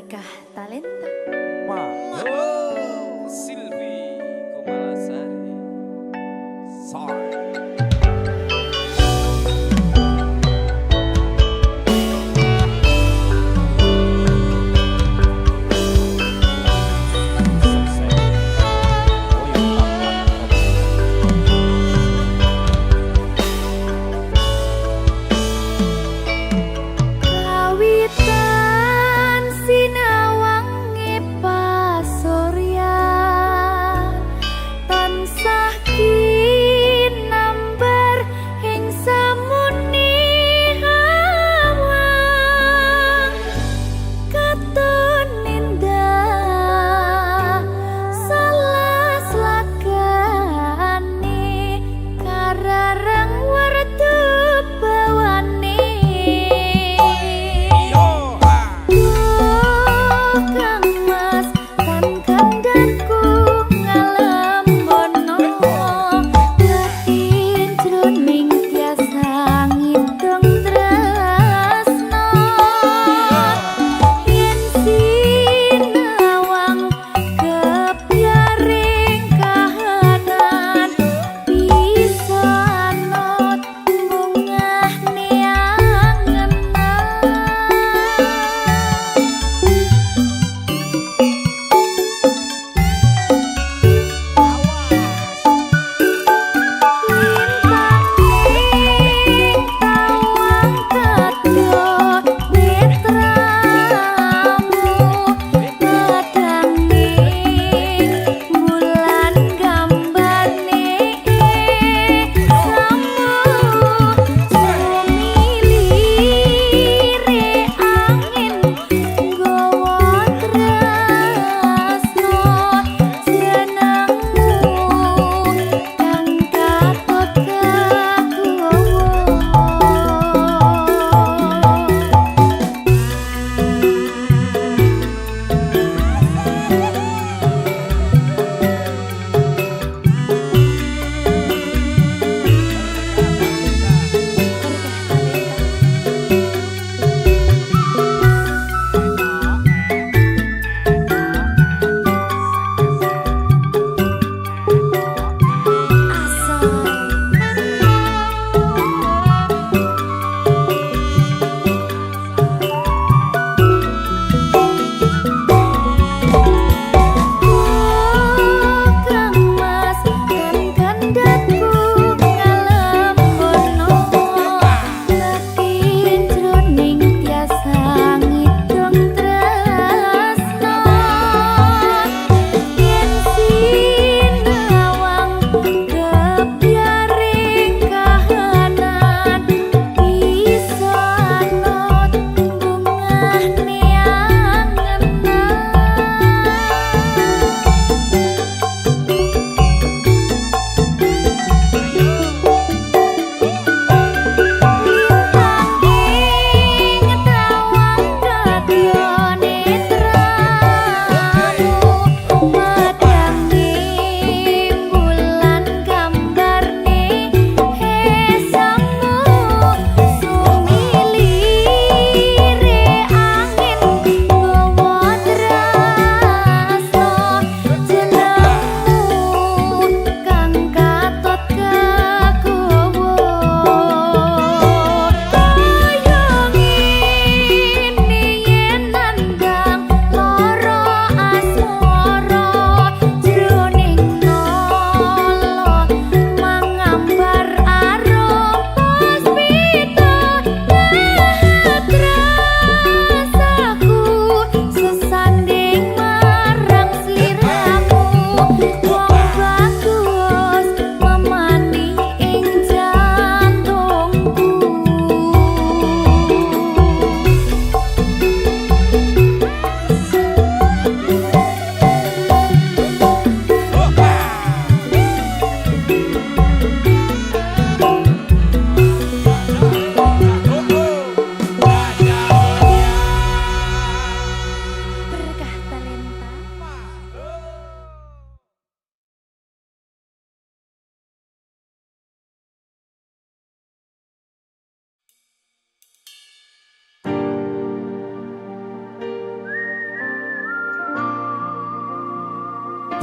Sedekah Talenta. Silvi Kumalasari. Sorry. Kawitan sinawang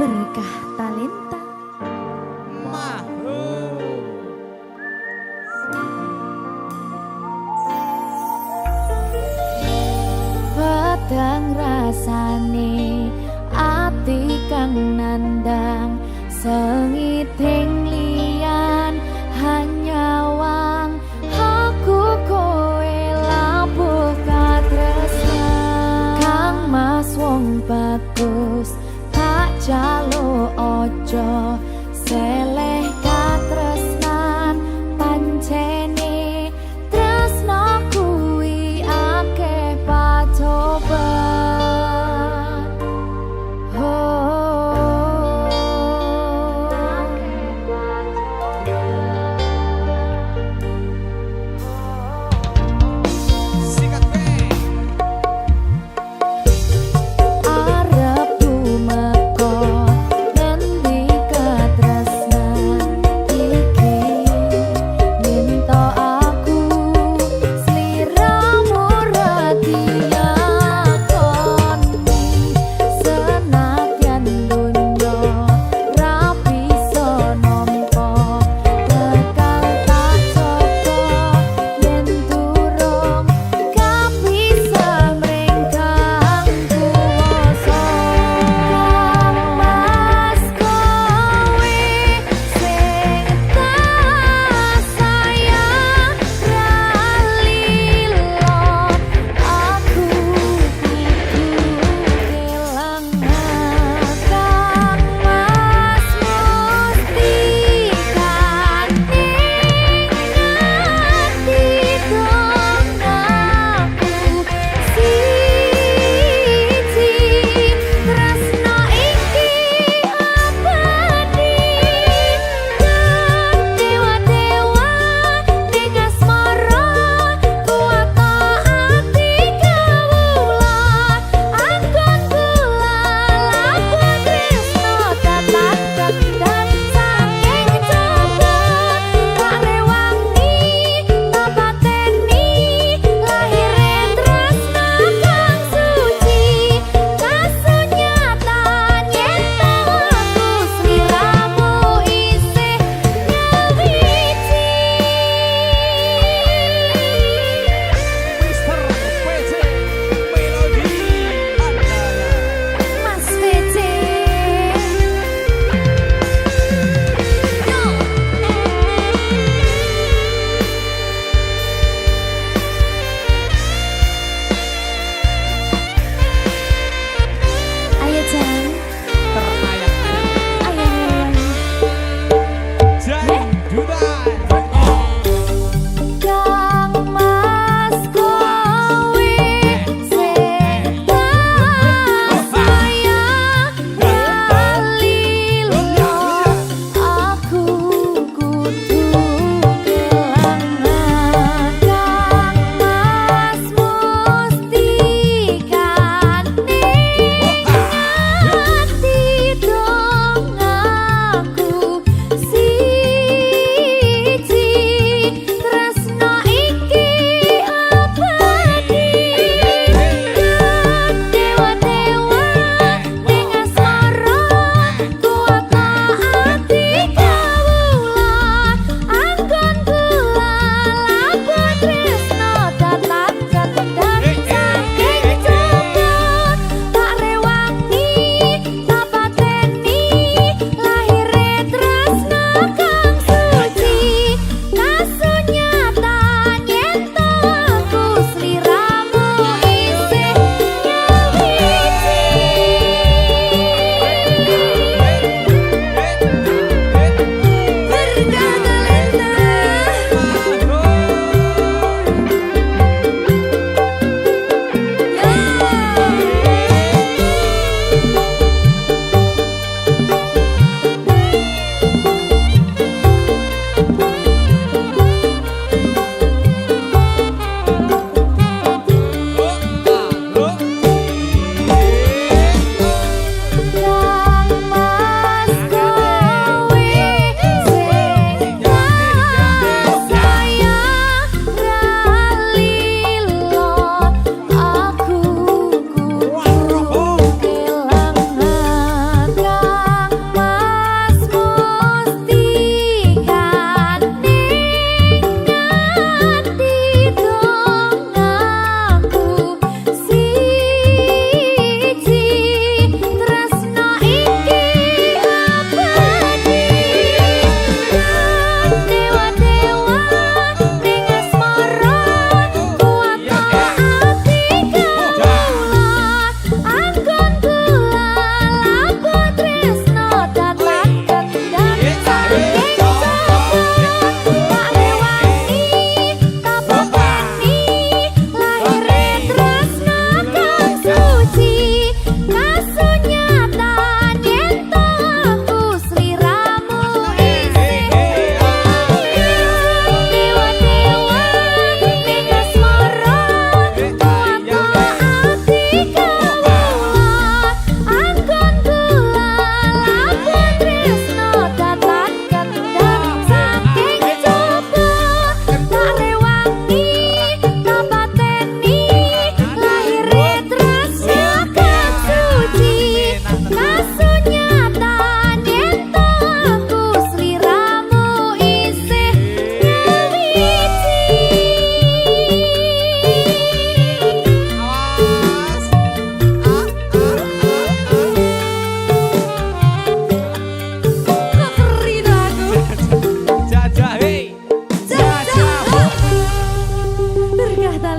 berkah talenta. Pedang rasane ati kang nandang sengiting liyan hanya wang aku kowe labuh katresnan kang mas wong bagus tak jalo ojo seleh katresnan pancene tresno kuwi akeh pacoban Sikat bang. arep tumeka ngendi katresnan iki minta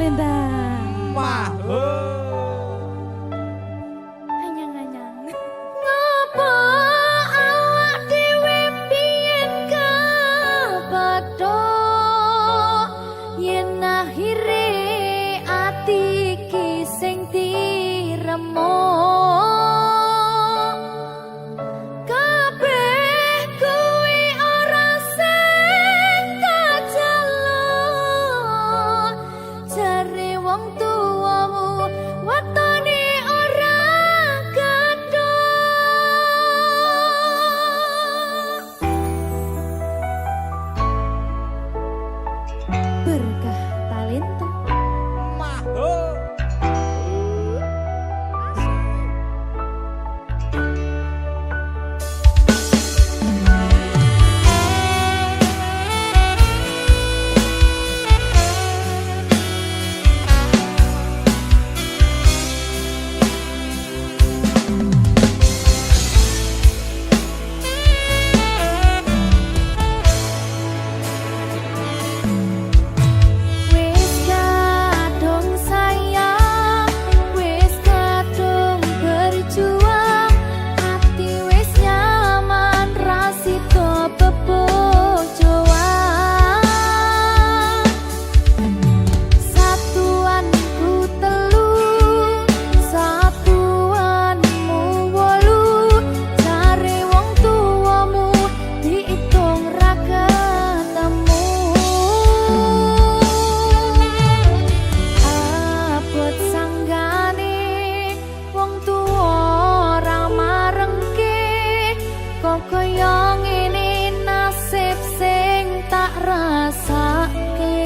Talenta. Anyang-anyang. Ngapa awak dhewe biyen kepedo yen akhire ati iki sing diremo kabeh kuwi ora sing kajaluk jare wong tuamu watone ora berkah talenta. Wis kadung sayang, wis kadung berjuang, ati wis nyaman rasito bebojoan. Satuanku telu, satuanmu wolu, jare wong tuamu diitung ra ketemu. Abot sanggane wong tuwa ora marengke, kok kaya ngene nasib sing tak rasake.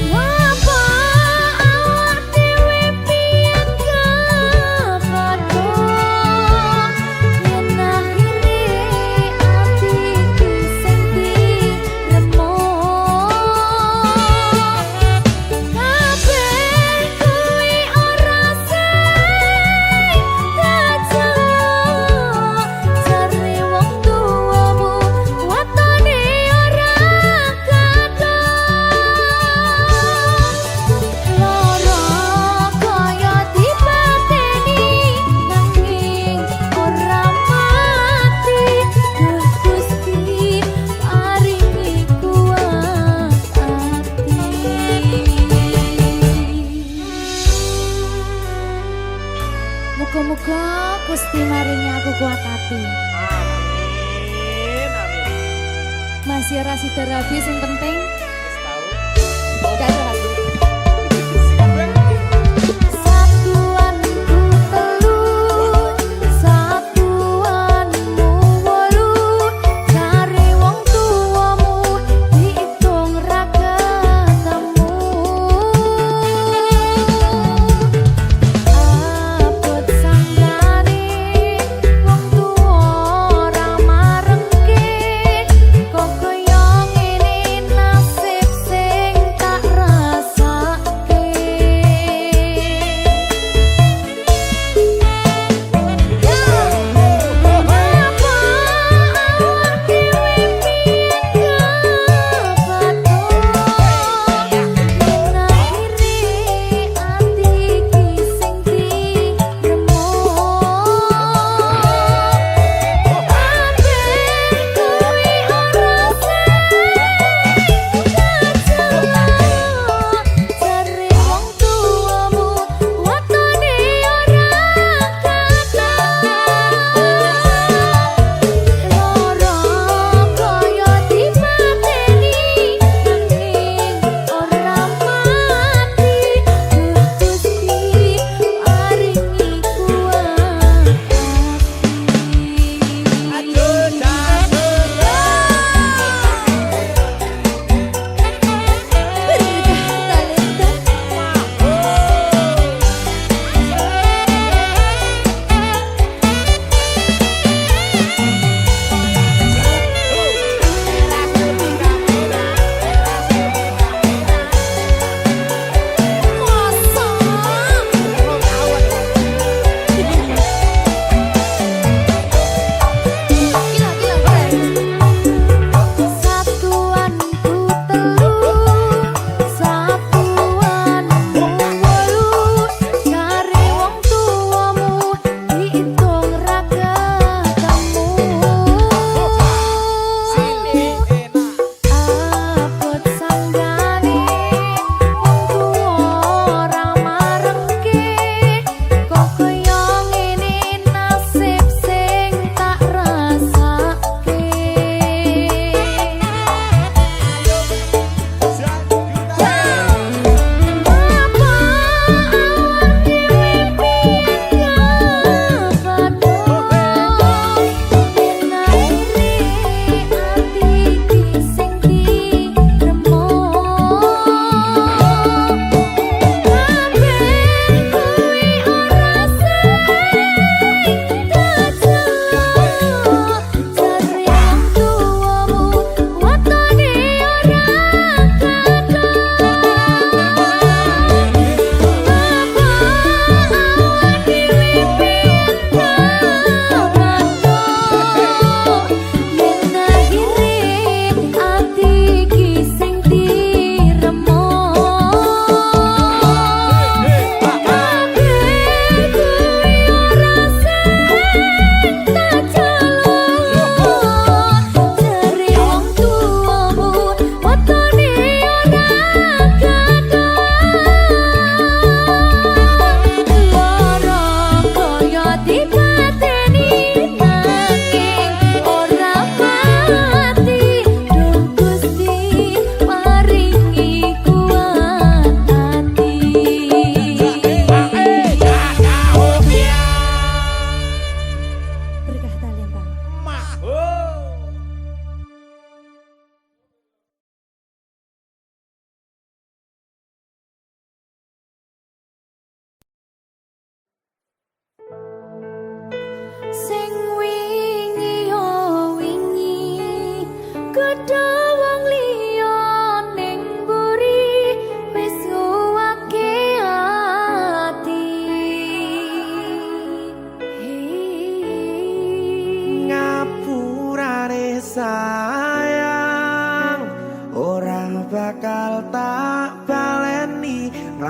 Ngapa awak dhewe biyen kepedo yen akhire ati iki sing diremo kabeh kuwi ora sing kajaluk jare wong tuamu watone ora kadang lara kaya dipateni nanging ora mati. Duh Gusti paringi kuat ati. Muga-muga Gusti maringi aku kuat hati. Amin, amin. Masih rasi terapi sing penting Wis tahu. gak ada hati. Sikat Ben. Satuanku telu, satuanmu wolu, jare wong tuamu diitung ra ketemu. Abot sanggane wong tuwa ora marengke, kok kaya ngene nasib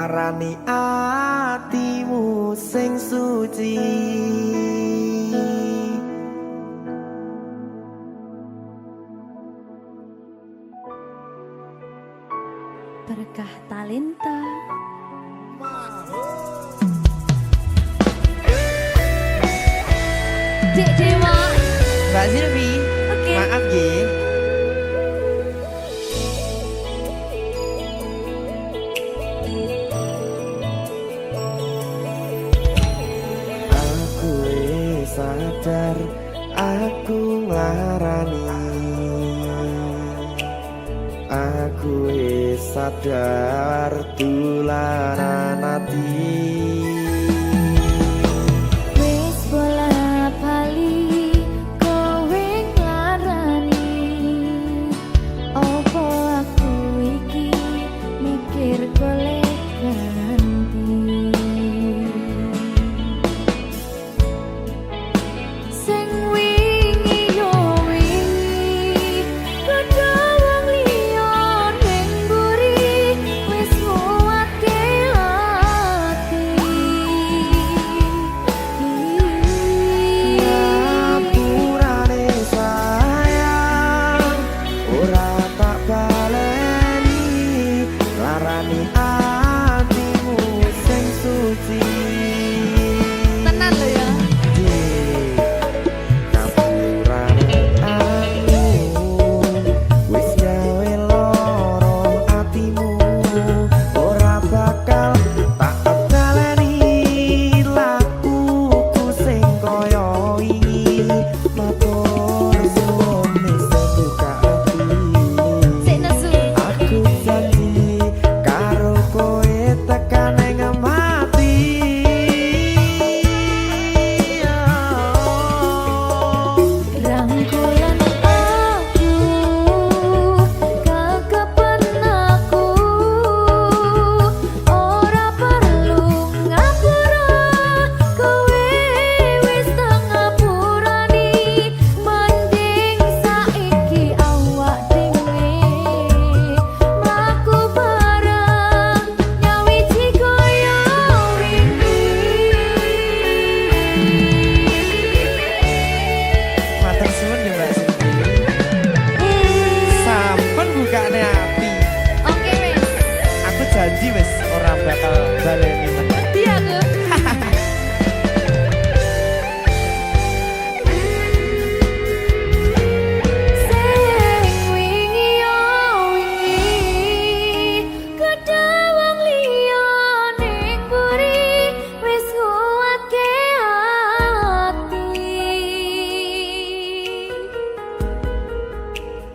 nglarani atimu sing suci. Berkah talenta. Dek Dewa. Mbak Silvi, Oke. maaf ye. Aku sadar aku nglarani. Aku sadar tularan ati. Wis bola bali kowe nglarani. Opo aku iki mikir golek ganti. Sing wingi yo wingi padha wong liya ning mburi wis nguwatke ati. Ngapurane sayang ora tak baleni larani atimu sing suci. Tenan lho ya. Ngapurane aku wis gawe loro atimu ora bakal tak baleni lakuku sing kaya wingi matur suwun sing buka ati. Sik nesu. Aku janji karo kowe tekan ing mati. Rangkulan aku kakapan aku ora perlu ngapura kowe wis tak ngapurani mending saiki awak dhewe mlaku bareng nyawiji koyo wingi. Matur suwun ya Mbak Silvi. Sampun bukane ati. Oke wis. Aku janji wis ora bakal baleni meneh. Dia aku. Sing wingi yo wingi kedawang liya ning mburi wis nguwatke ati.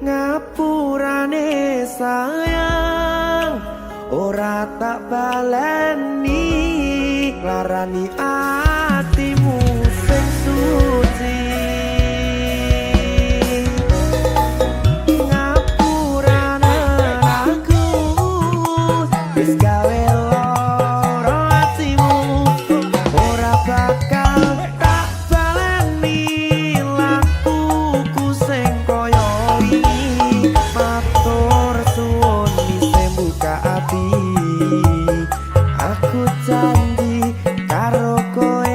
Ngapurane sayang ora tak baleni larani atimu sing suci. Ngapurane aku wis gawe loro atimu ora bakal tak baleni lakuku sing kaya wingi matur suwun sing buka ati. Aku janji karo kowe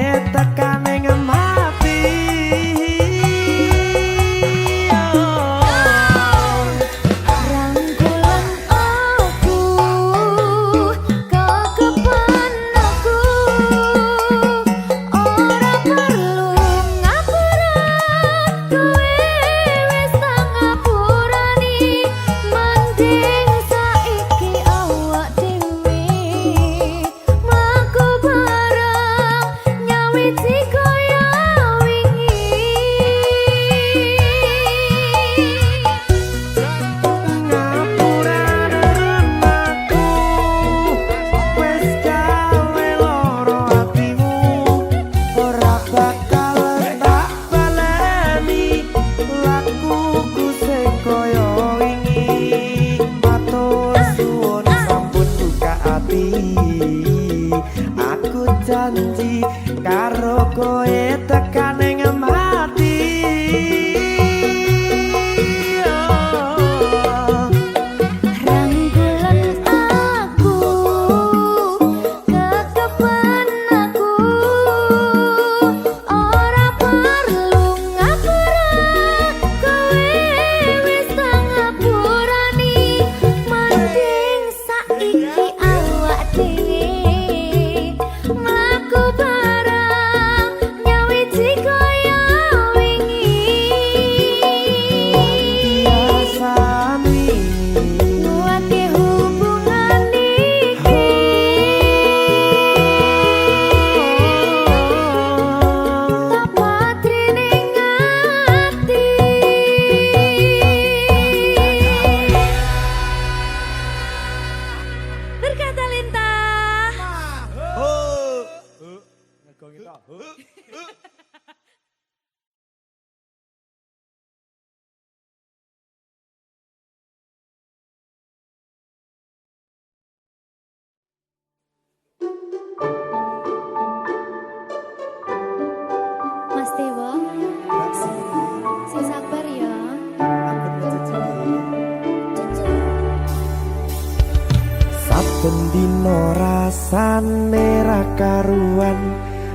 saben dino rasane ra karuan,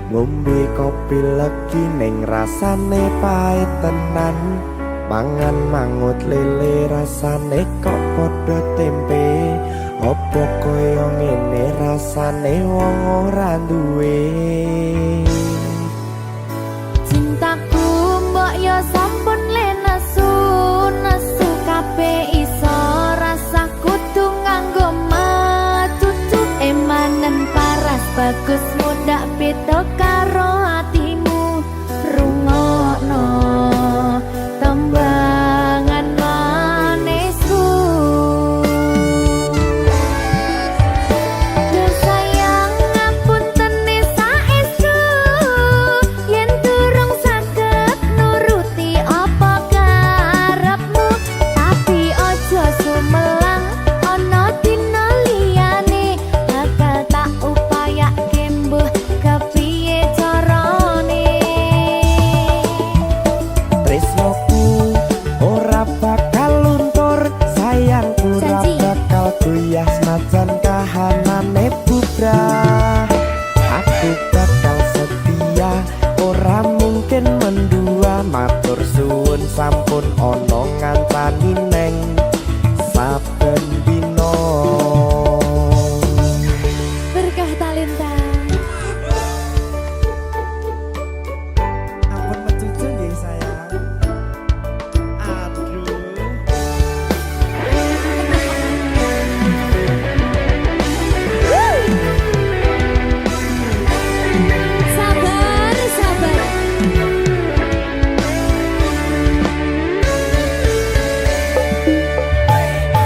ngombe kopi legi ning rasane pahit tenan, mangan mangut lele rasane kok padha tempe, opo koyo ngene rasane wong ora duwe. Cintaku mbok yo sampun le nesu kabeh iso rasa kudu nganggo matutu emanen paras bagus mudak beda karo atimu rungokno tembangan manisku. Duh sayang ngapunten saestu yen durung saged nuruti apa karepmu, tapi aja sumelang ana dina liyane bakal tak upayake mbuh kepiye carane. Tresnoku ora bakal luntur, sayangku ora Janji. bakal goyah senajan kahanane bubrah. Aku bakal setia, ora mungkin mendua, matur suwun sampun ana ngancani neng saben dina. Berkah talenta. Ampun mecucu nggih sayang. Aduh. Sabar, sabar.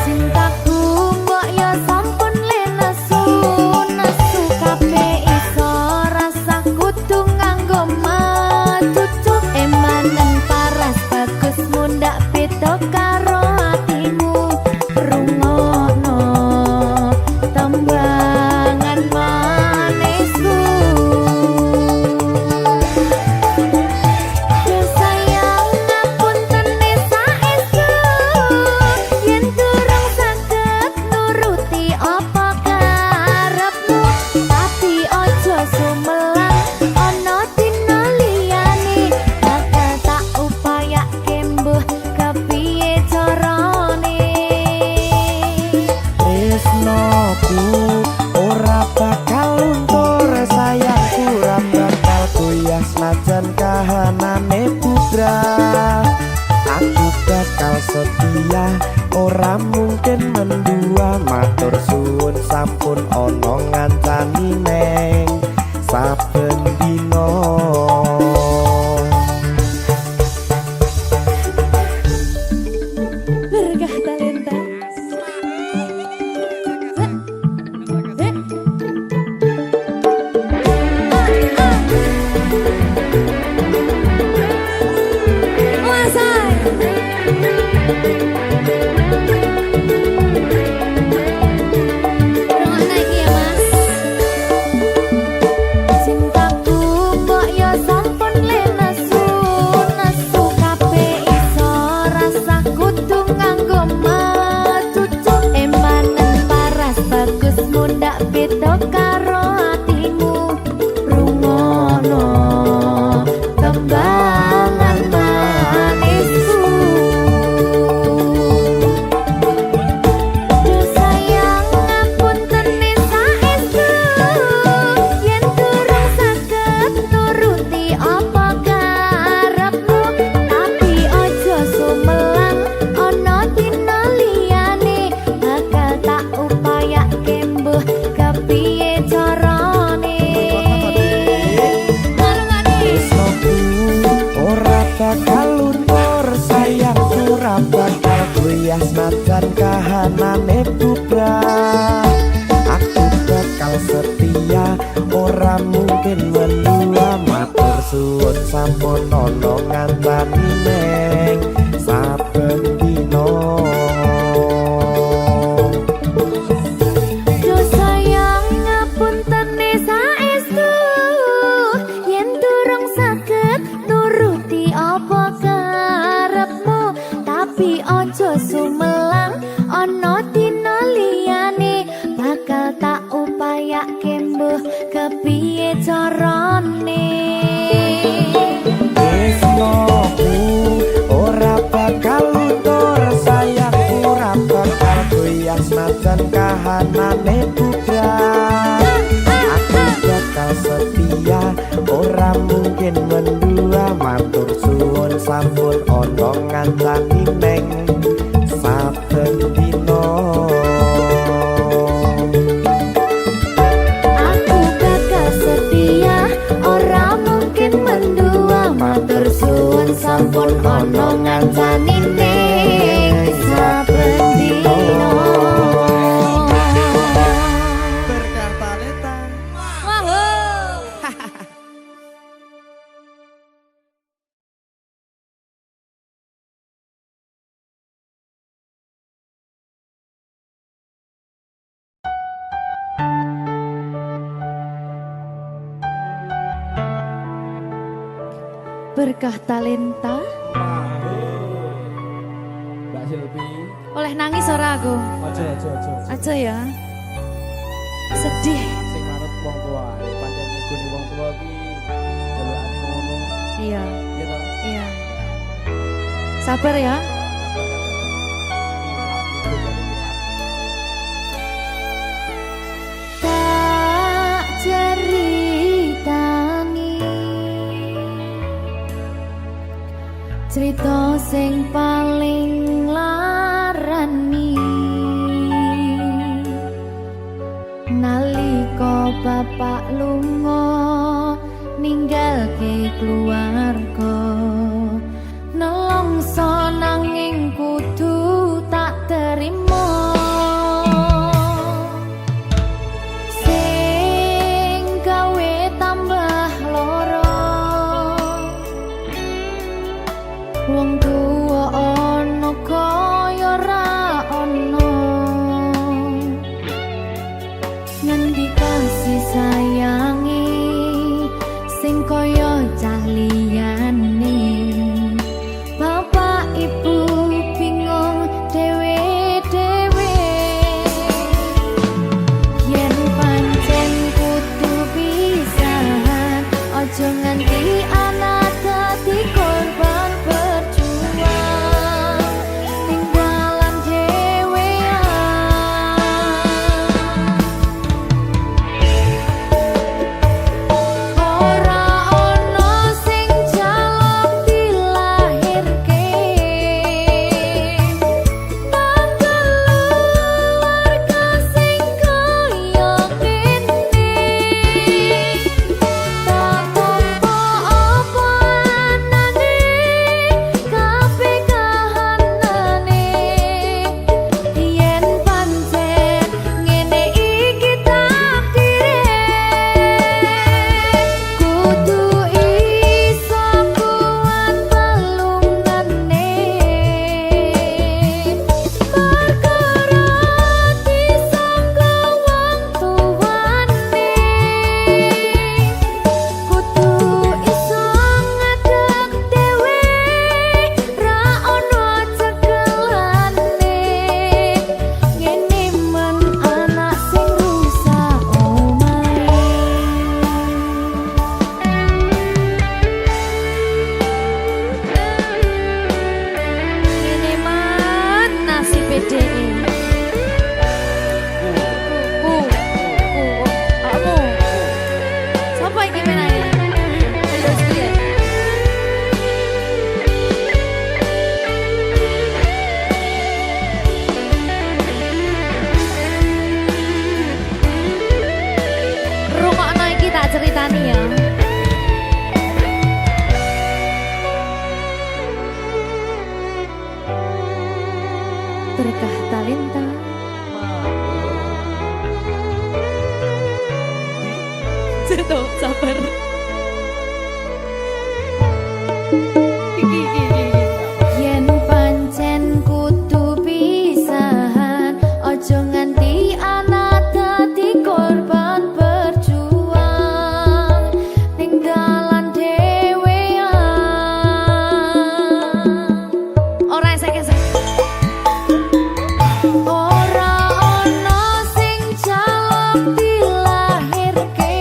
Cintaku mbok yo sampun le nesu kabeh iso rasa kudu nganggo matutu emanen paras bagus mundak beda karo atimu rungokno tembangan manisku. Duh sayang ngapunten saestu yen durung saged nuruti apa karepmu, tapi aja sumelang ana dina liyane bakal tak upayake mbuh kepiye carane. Tresnoku ora bakal luntur, sayangku ora bakal goyah senajan kahanane bubrah. Aku bakal setia, ora mungkin mendua, matur suwun sampun ana ngancani neng saben dina. Berkah talenta. Cintaku mbok yo sampun le nesu kabeh iso rasa kudu nganggo matutu emanen paras bagus mundak beda karo atimu rungokno tembangan manisku. Duh sayang ngapunten saestu yen durung saged nuruti apa karepmu, tapi aja sumelang ana dina liyane bakal tak upayake mbuh kepiye carane. Tresnoku ora bakal luntur, sayangku ora bakal goyah senajan kahanane bubrah. Aku bakal setia, ora mungkin mendua, matur suwun sampun ana ngancani neng saben dina. Duh sayang ngapunten saestu yen durung saged nuruti apa karepmu, tapi aja sumelang ana dina liyane bakal ngancani neng saben dino. Aku bakal setia, ora mungkin mendua. Matur suwun sampun ono ngancani ning saben dino. Berkah talenta. Berkah talenta. Mbak Silvi. Oleh nangis ora aku? Aja. Aja ya. Sedih. Sing manut wong tua. Pancen ngegoni wong tua ki jelekane ngono. Iya, Ya ta. iya. Sabar ya. Tak ceritani cerita sing paling larani nalika bapak lunga ninggalke keluarga nelongso nanging kudu tak terima sing gawe tambah loro wong tuwa ana kaya ra ana ngendi kasih sayangi sing kaya cah liyane bapak ibu bingung dhewe-dhewe yen pancen kudu pisahan aja nganti anak dadi korban berjuang tinggalan ora ono sing jaluk dilahirke keluarga sing kaya kene tak tampa apa anane kabeh kahanane yen pancen ngene iki takdire kudu iso kuat balungane perkara disangka wong tuwane kudu iso ngadeg dhewe ra ono cekelane ngene men anak sing rusak omahe ngene men nasib dhewe kamu siapa yang menanya? Terus dia. Rungokno iki tak ceritani ya. Berkah talenta. Cerita sabar. Yen pancen kudu pisahan aja nganti anak dadi korban berjuang tinggalan dhewean ora esek-esek ora ono sing jaluk dilahirke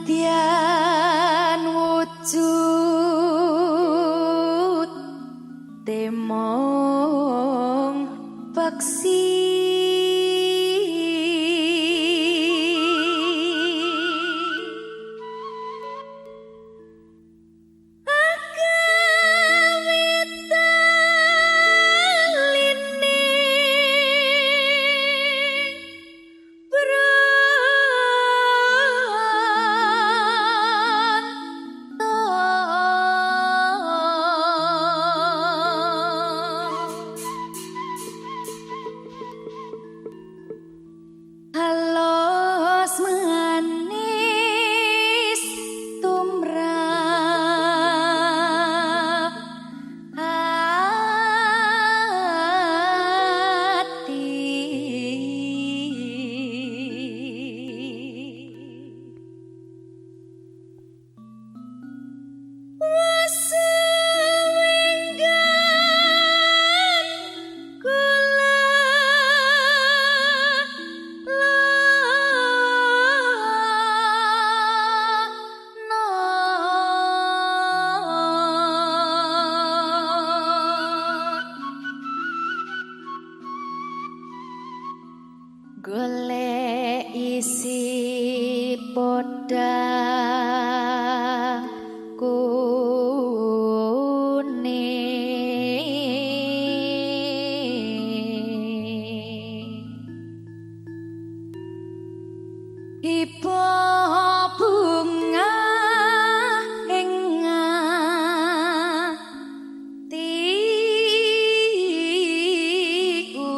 Tian wujud temong peksi halos manis tumrap hati wasenggan kula golek isi podang kuning ipo bunga ing atiku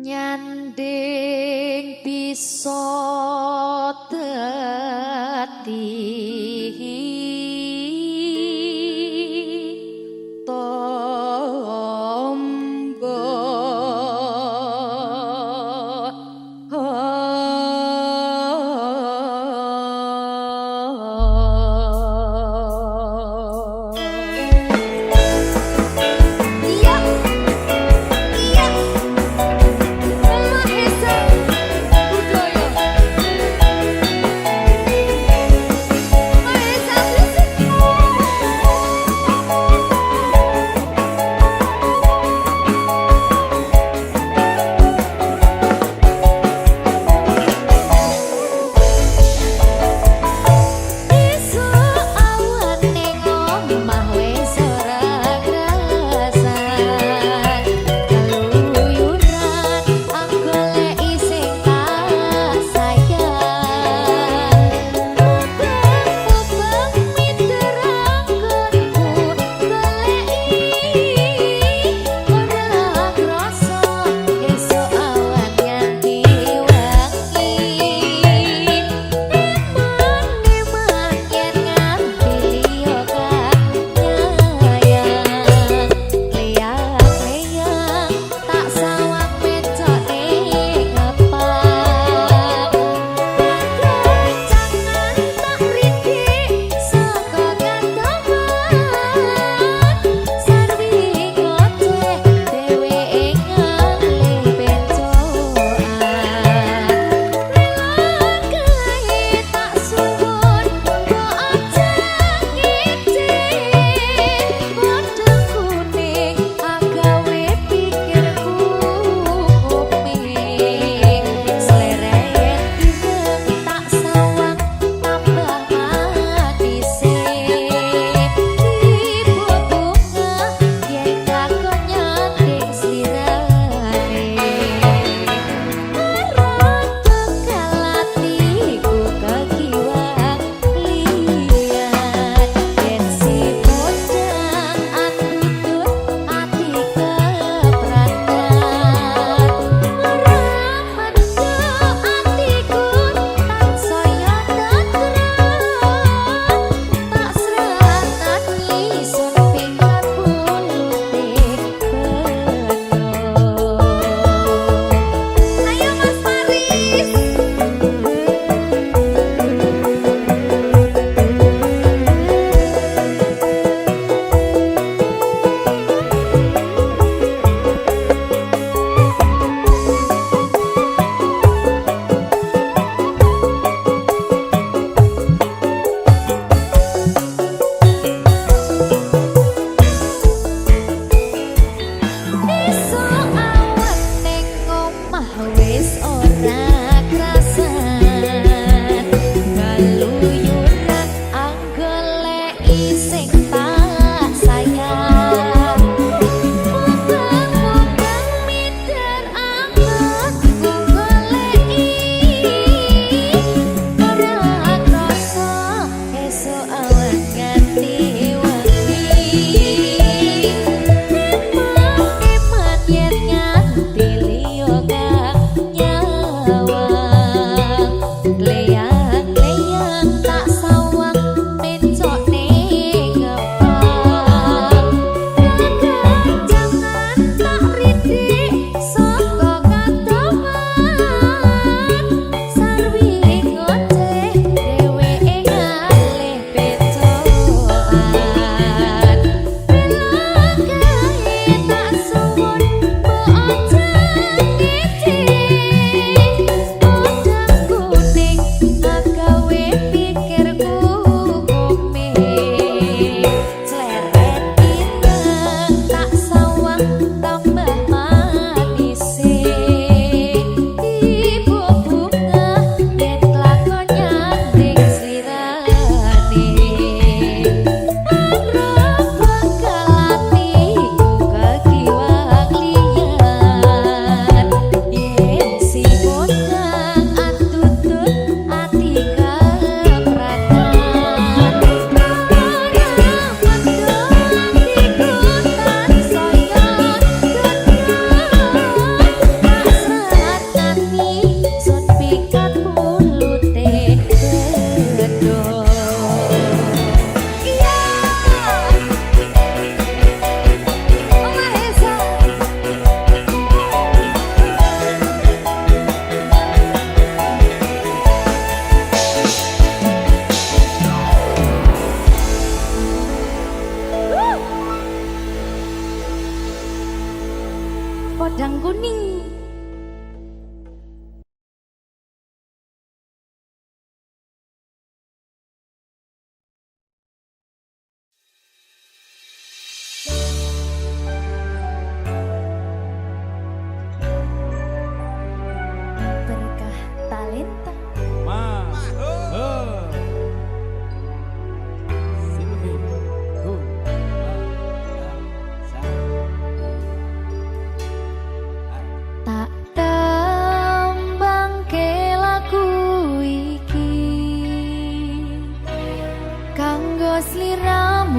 nyanding bisa dadi tombo iya iya Mahesa Budaya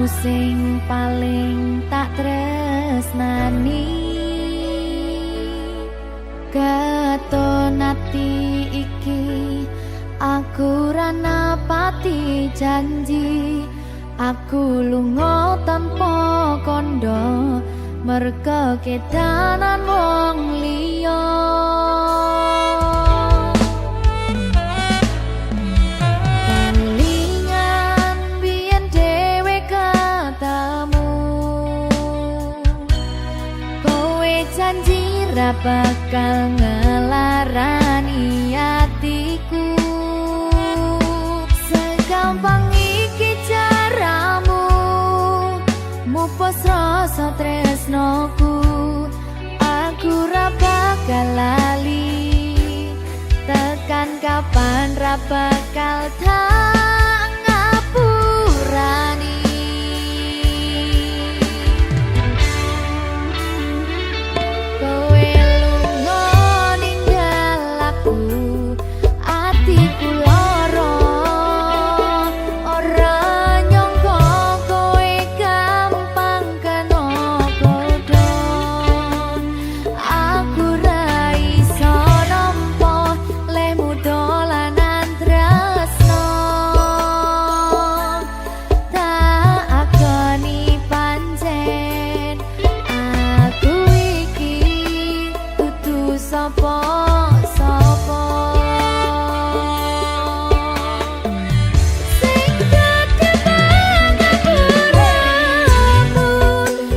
sing paling tak tresnani keton ati iki aku ra napati janji aku lunga tanpa kondo merga kedanan wong liya kelingan biyen dhewe katamu kowe janji ra bakal ngelarani atiku segampang iki caramu mupus rasa tresnoku aku ra bakal lali tekan kapan ra bakal tak ngapurani kowe lunga ninggal aku atiku lara ora nyangka kowe gampang kena godho aku ra iso nampa lemu dolanan tresno tak akoni pancen aku iki dudu sapa-sapa sing dadi pangapuramu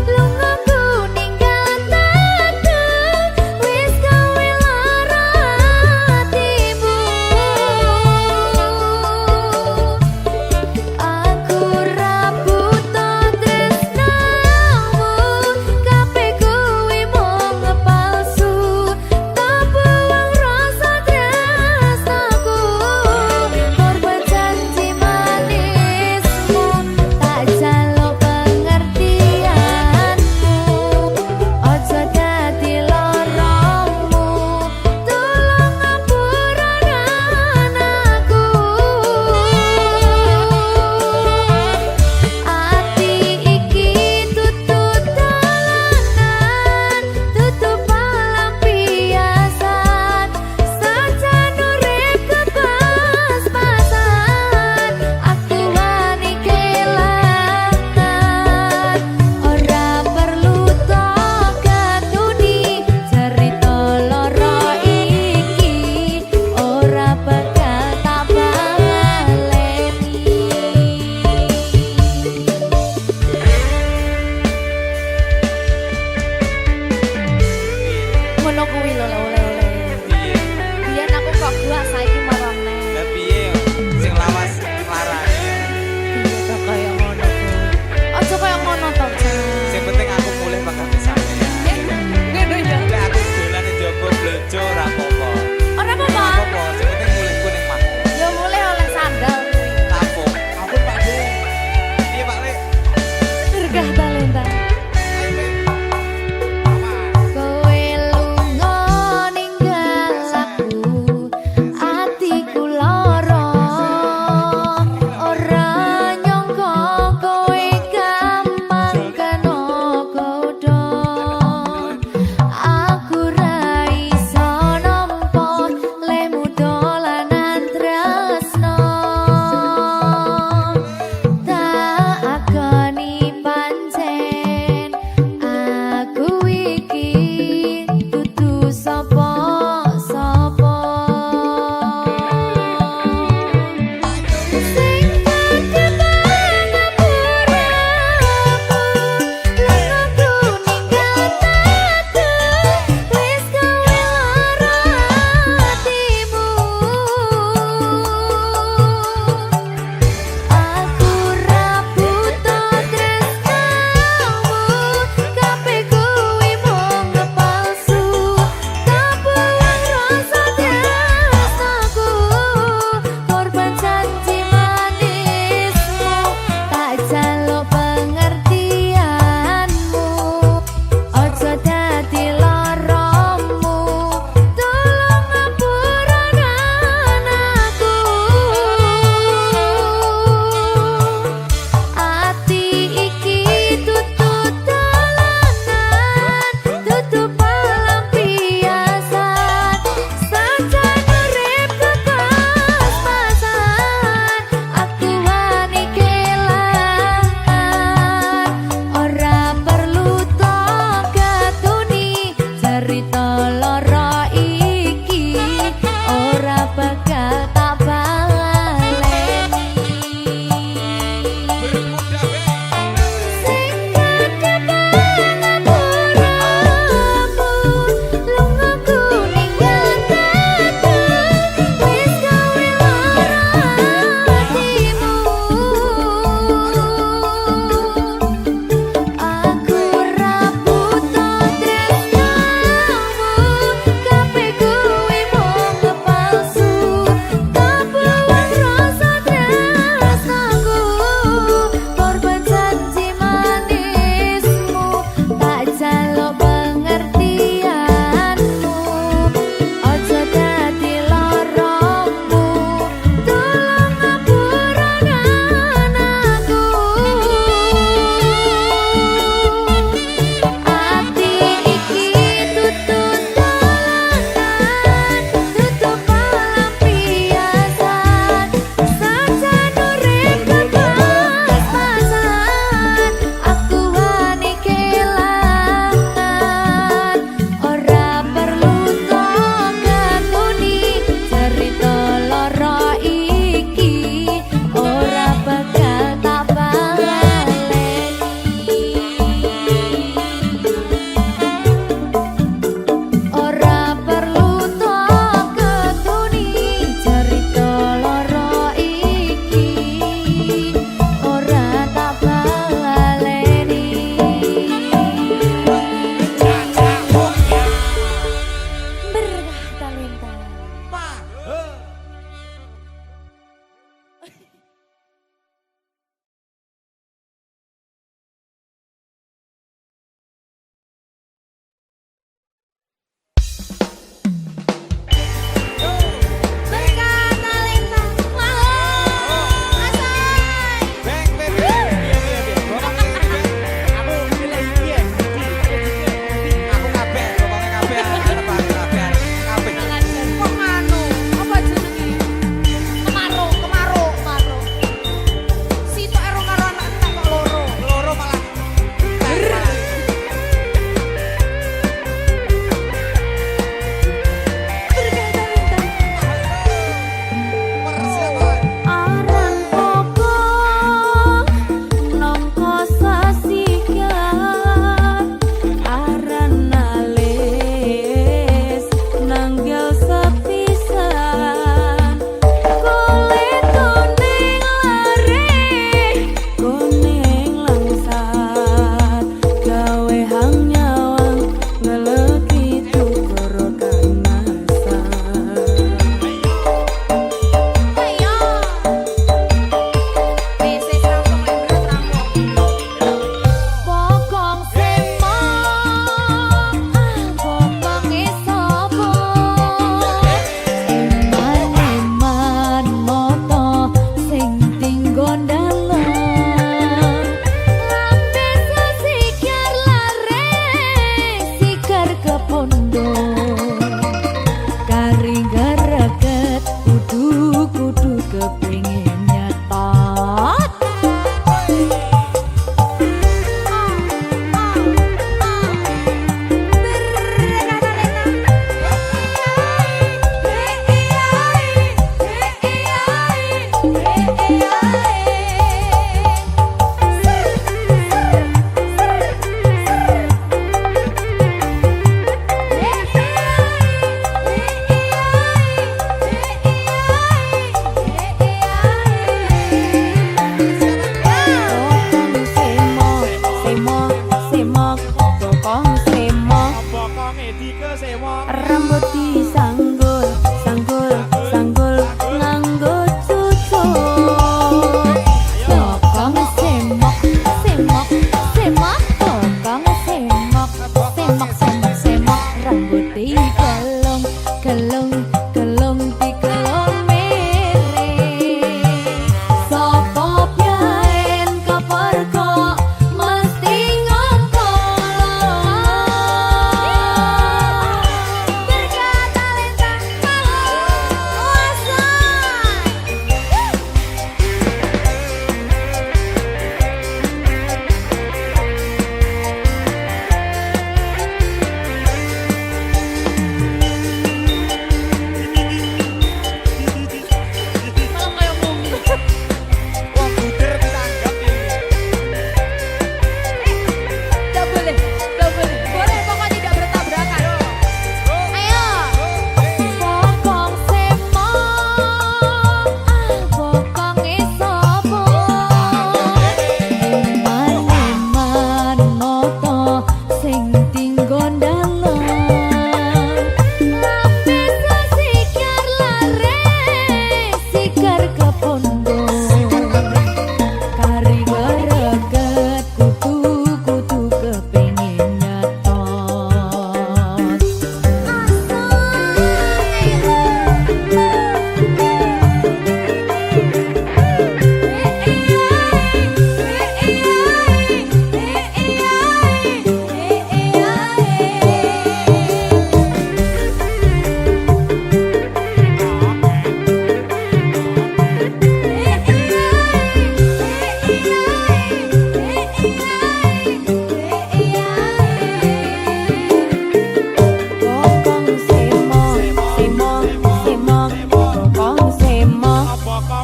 lungaku ninggal tatu wis kowe lara atimu aku ra buta tresnamu kabeh kuwi mung palsu tak buang rasa tresnaku korban janji manismu tak jaluk pengertianmu ojo dadi loromu tolong ngapuranan aku ati iki tutut dalanan tutup pelampiasan sajan urip kebas-basan aku wani kelangan ora perlu tok katuni cerita loro iki ora bakal tak baleni ngono kuwi lho oleh-oleh biyen aku kok gua saiki marane Lah piye yo? Sing lawas larane. iya to kaya ngono kuwi aja kaya ngono to Sing penting aku mulih bakal kesane ya. ngono ya Lek aku dolan njaba blojo ora apa-apa. ora apa-apa Apa-apa, sing penting mulihku ning mah. ya mulai oleh sandal Tapuk. Aku Pak De. Piye Pak Le? berkah talenta Ayo Le. Mama. kowe lunga ninggal aku atiku lara ora nyangka kowe gampang kena godho aku ra iso nampa lemu dolanan tresno tak akoni pancen aku iki dudu sapa-sapa sing dadi pangapuramu lungaku ninggal tatu wis kowe lara atimu aku ra buta tresnamu kabeh kuwi mung palsu tak buang rasa tresnaku korban janji manismu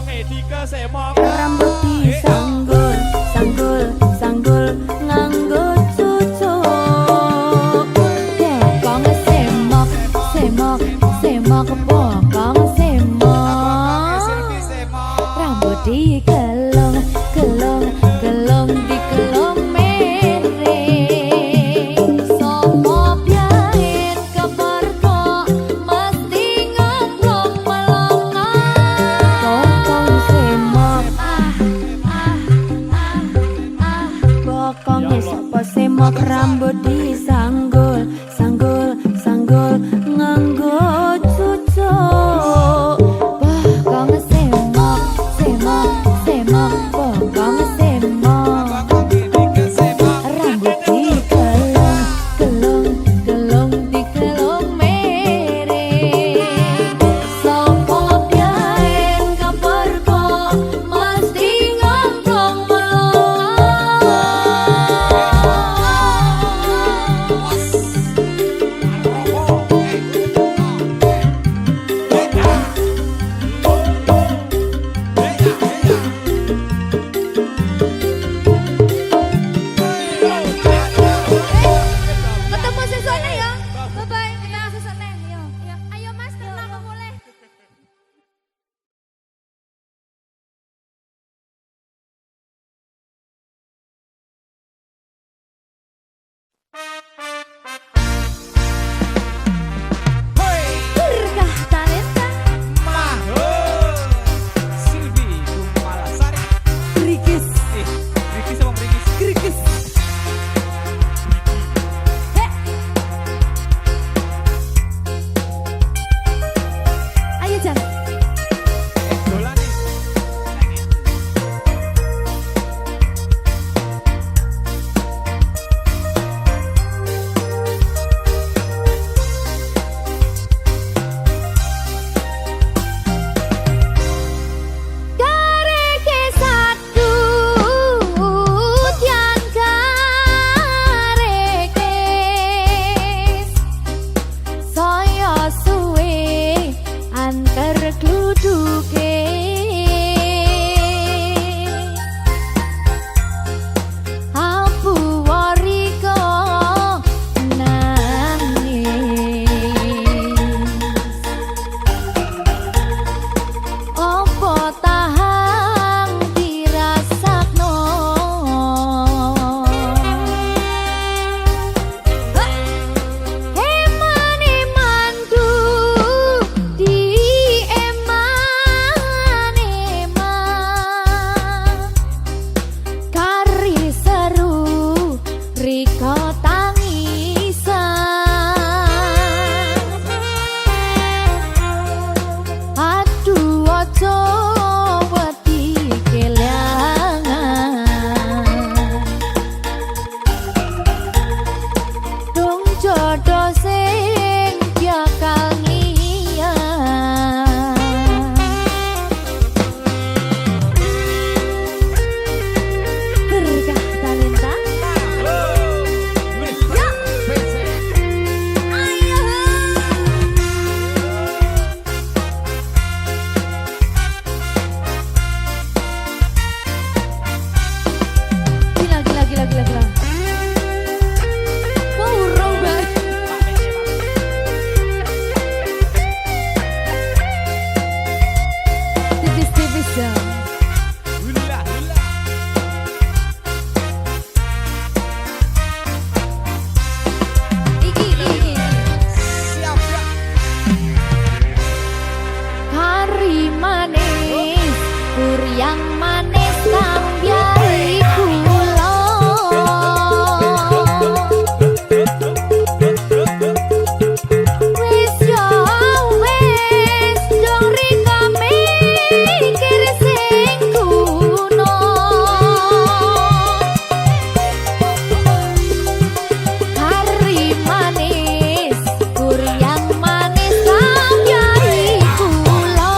Edika semok Rambut disanggul, sanggul, sanggul nganggo cucuk. Bokong semok, semok, semok bokong semok. Rambut digelung, gelung, gelung digelung miring. Sopo biarin keperko mesti ngomong melongan. Bokong semok, bokongnya sopo semok rambut disanggul, sanggul, sanggul nganggo cucuk. Bokong semok, semok, semok bokong semok. Rambut digelung, gelung, gelung digelung miring. Sopo biarin keperko mesti ngomong ketemu sesuatu ya. Bye bye. Ketemu sesuatu ya. Ayo Mas, kenapa boleh? Berkah talenta Silvi Gumalasari Grigis. Rikis sama Rikis Grigis. Ayo Jan. dolan nih Kareke satu tiang kareke saya suwe antar kluduke apu wariko nangis opo tahang dirasakno. Eman-emanku di eman-eman kari seru riko tangisan. Aduh ojo wedi kelangan. Dong jodoh sing bakal ngiyan. Berkah talenta. Ya. Ayo. Gila, gila, gila, gila, gila. Wah, urung banget. Tipis-tipis ya. Hula hula Iki. siap ya Kari manis, kuryang manis kambyari kula. Wis yo wis dong rika mikir sing kuno. Kari manis, kuryang manis kambyari kula.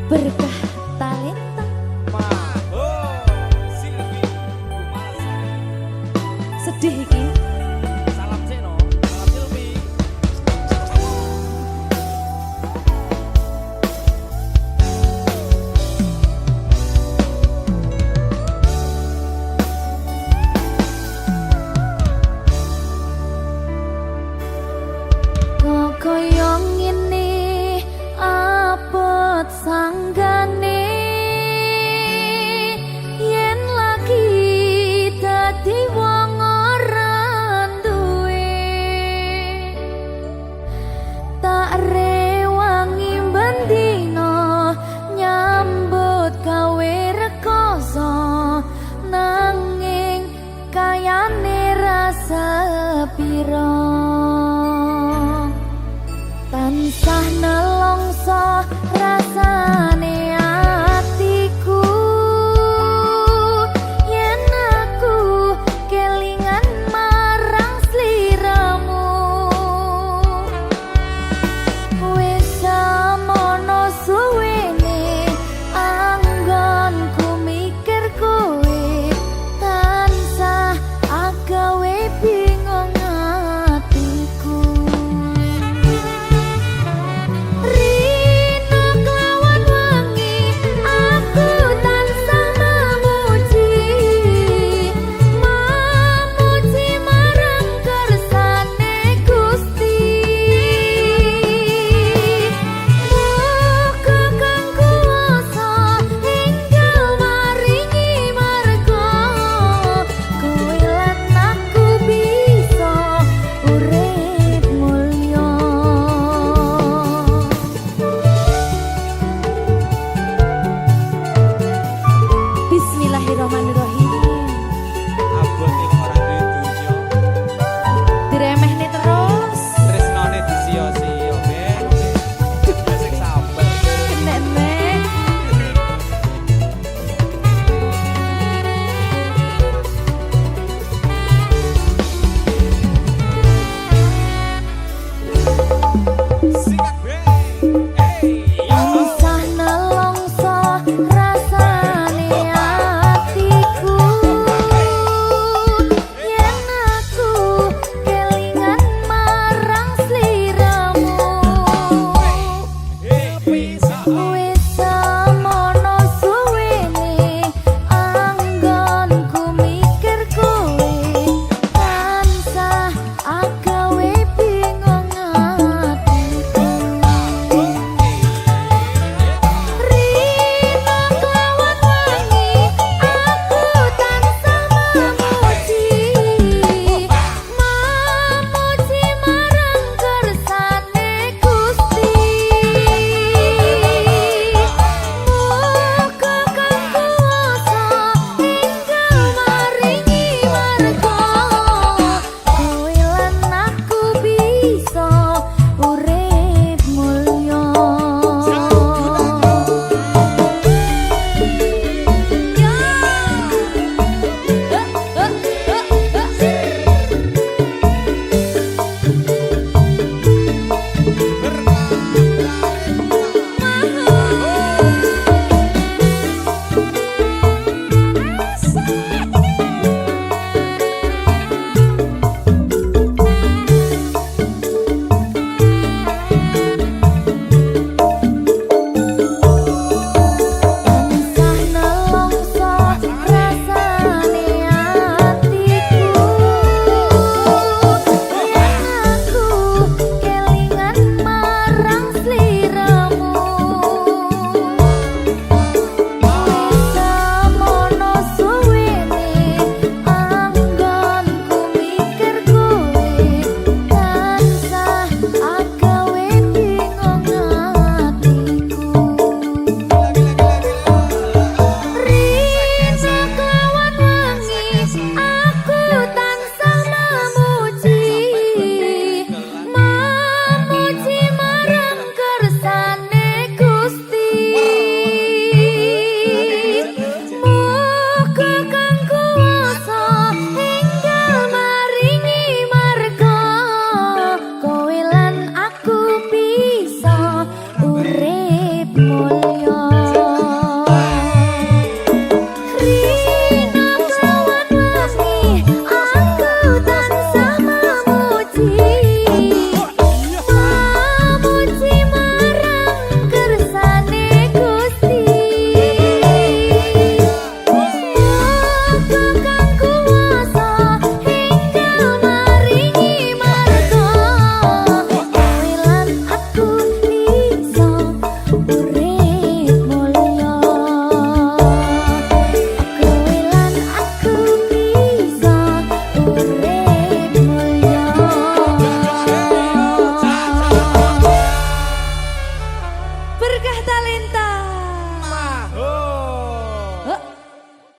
berkah talenta Silvi Kumasa. sedih iki. Salam Seno, salam Silvi. Kok koyo ngene apot sanggane yen lagi dadi wong ora duwe tak rewangi bendino nyambut gawe rekoso nanging kayane rasa piro tansah nelongso rasane atiku yen aku kelingan marang sliramu wis samono suwene anggonku mikir kowe tansah agawe bingung atiku. Rina kelawan wangi aku tansah memuji marang kersane Gusti muga kang kuwasa enggal maringi marga kowe lan aku bisa urip mulya. Bismillahirrahmanirrahim. Abot ning ora duwe dunya. Diremehne terus. Tresnane disio-sio, Ben. Sing sabar. Nenek. Sikat, Ben. Hey, yo. Tansah nelongso rasane atiku yen aku kelingan marang sliramu Hey, bisa.